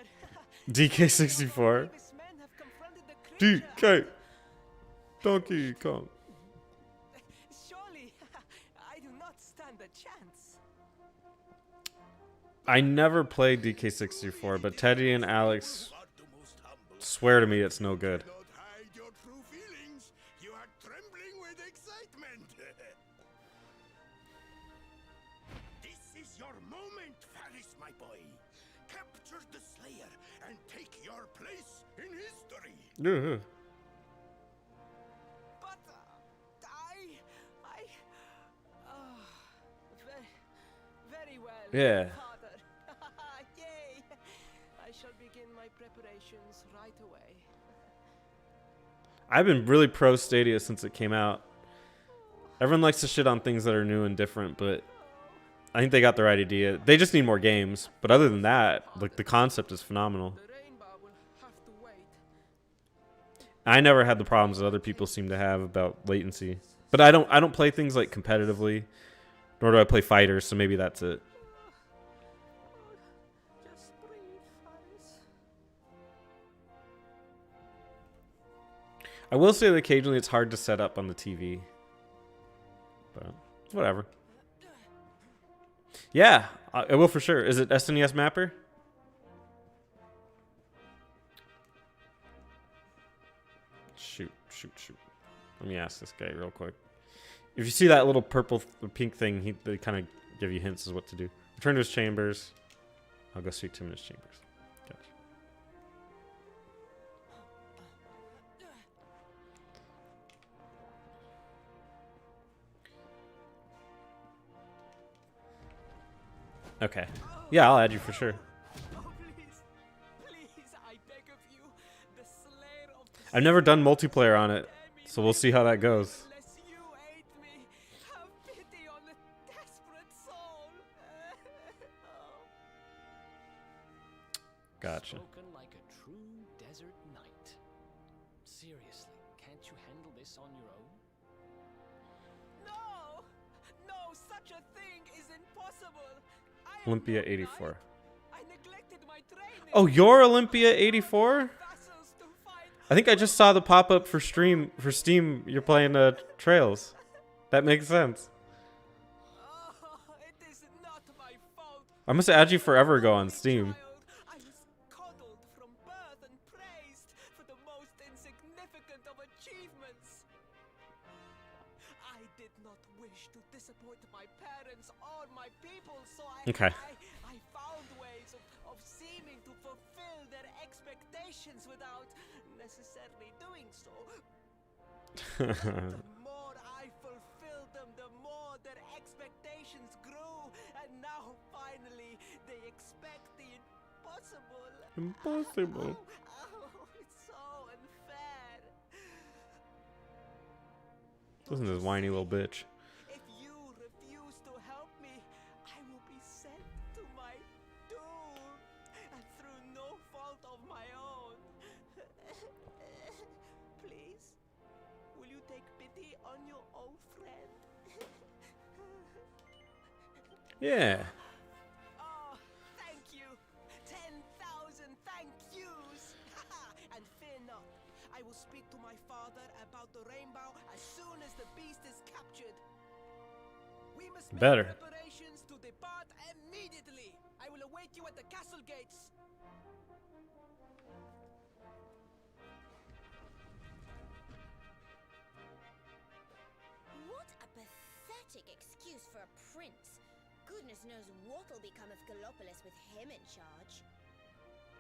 DK64. these men have confronted the creature. DK. Donkey Kong. Surely, I do not stand a chance. I never played DK64, but Teddy and Alex Are the most humble. swear to me it's no good. Not hide your true feelings. You are trembling with excitement. Yeah. But very well. Yeah. Father. Yay! I shall begin my preparations right away. I've been really pro Stadia since it came out. Everyone likes to shit on things that are new and different, but I think they got the right idea. They just need more games. But other than that, like the concept is phenomenal. The rainbow will have to wait. I never had the problems that other people seem to have about latency. But I don't play things like competitively, nor do I play fighters, so maybe that's it. Just breathe, Faris. I will say that occasionally it's hard to set up on the TV. But whatever. Yeah, I will for sure. Is it SNES Mapper? Shoot. Let me ask this guy real quick. If you see that little purple or pink thing, they kind of give you hints as what to do. Return to his chambers. I'll go speak to him in his chambers. Gotcha. Okay. Yeah, I'll add you for sure. Oh, please, I beg of you. The slayer of the I've never done multiplayer on it, so we'll see how that goes. Unless you aid me, have pity on a desperate soul. Gotcha. Spoken like a true desert knight. Seriously, can't you handle this on your own? No, such a thing is impossible. I am Olympia no 84. knight. I neglected my training. Oh, you're Olympia 84? Vassals to fight. I think I just saw the pop up for Steam. You're playing Trails. That makes sense. It is not my fault. I must add you forever ago on Steam. I was coddled from birth and praised for the most insignificant of achievements. I did not wish to disappoint my parents or my people, so Okay. I found ways of seeming to fulfill their expectations without necessarily doing so. The more I fulfilled them, the more their expectations grew, and now finally they expect the impossible. Impossible. Oh, it's so unfair. Listen to this whiny little bitch. If you refuse to help me, I will be sent to my doom, and through no fault of my own. Please, will you take pity on your old friend? Yeah. Oh, thank you. 10,000 thank yous. And fear not, I will speak to my father about the rainbow as soon as the beast is captured. We must make Better. preparations to depart immediately. I will await you at the castle gates. What a pathetic excuse for a prince. Goodness knows what'll become of Gallopolis with him in charge.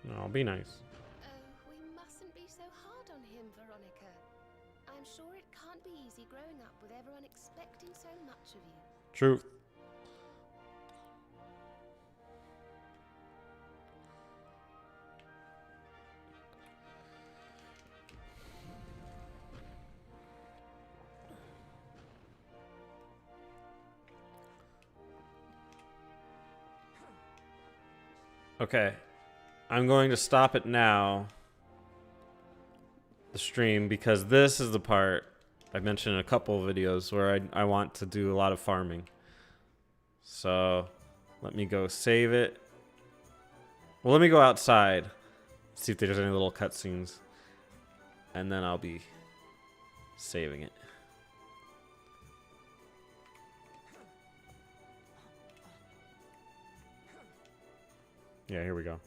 No, be nice. Oh, we mustn't be so hard on him, Veronica. I'm sure it can't be easy growing up with everyone expecting so much of you. Truth. Okay. I'm going to stop it now. The stream, because this is the part I mentioned in a couple of videos where I want to do a lot of farming. So let me go save it. Well, let me go outside, see if there's any little cutscenes, and then I'll be saving it. Yeah, here we go.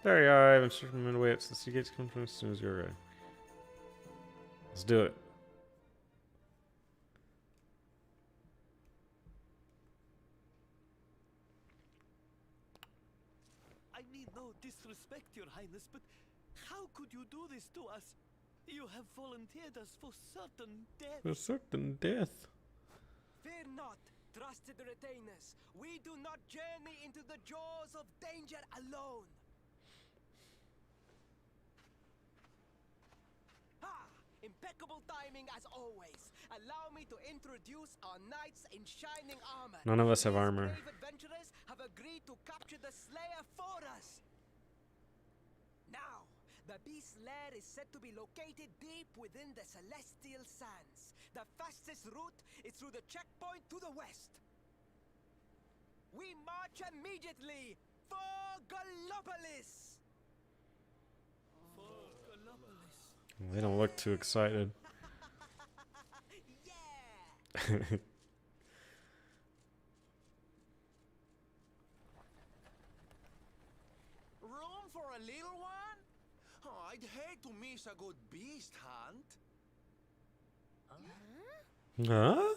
There you are. I haven't stripped them away. It's the sea gates come from as soon as you're ready. Let's do it. I need no disrespect. disrespect, Your Highness, but how could you do this to us? You have volunteered us for certain death. For certain death. Fear not, trusted retainers. We do not journey into the jaws of danger alone. Impeccable timing as always. Allow me to introduce our knights in shining armor. None of us have These armor. brave adventurers have agreed to capture the Slayer for us. Now, the beast's lair is said to be located deep within the Celestial Sands. The fastest route is through the checkpoint to the west. We march immediately for Gallopolis! For Gallopolis. They don't look too excited. Yeah! Room for a little one? Oh, I'd hate to miss a good beast hunt. Huh?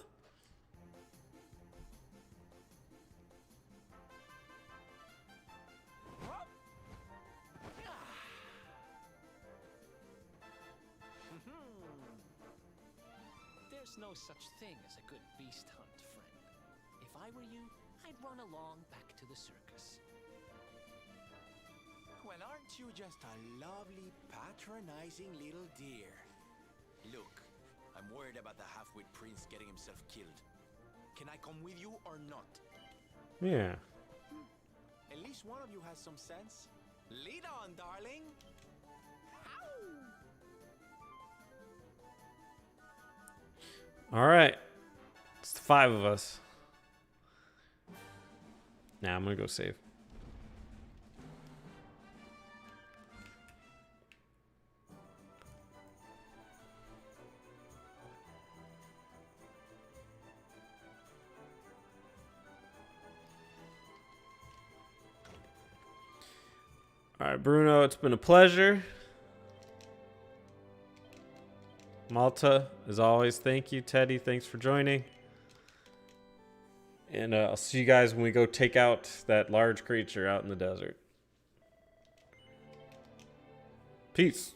There's no such thing as a good beast hunt, friend. If I were you, I'd run along back to the circus. Well, aren't you just a lovely, patronizing little dear? Look, I'm worried about the half-wit prince getting himself killed. Can I come with you or not? Yeah. At least one of you has some sense. Lead on, darling. All right. It's the 5 of us. Now I'm going to go save. All right, Bruno, it's been a pleasure. Malta, as always, thank you. Teddy, thanks for joining. And I'll see you guys when we go take out that large creature out in the desert. Peace.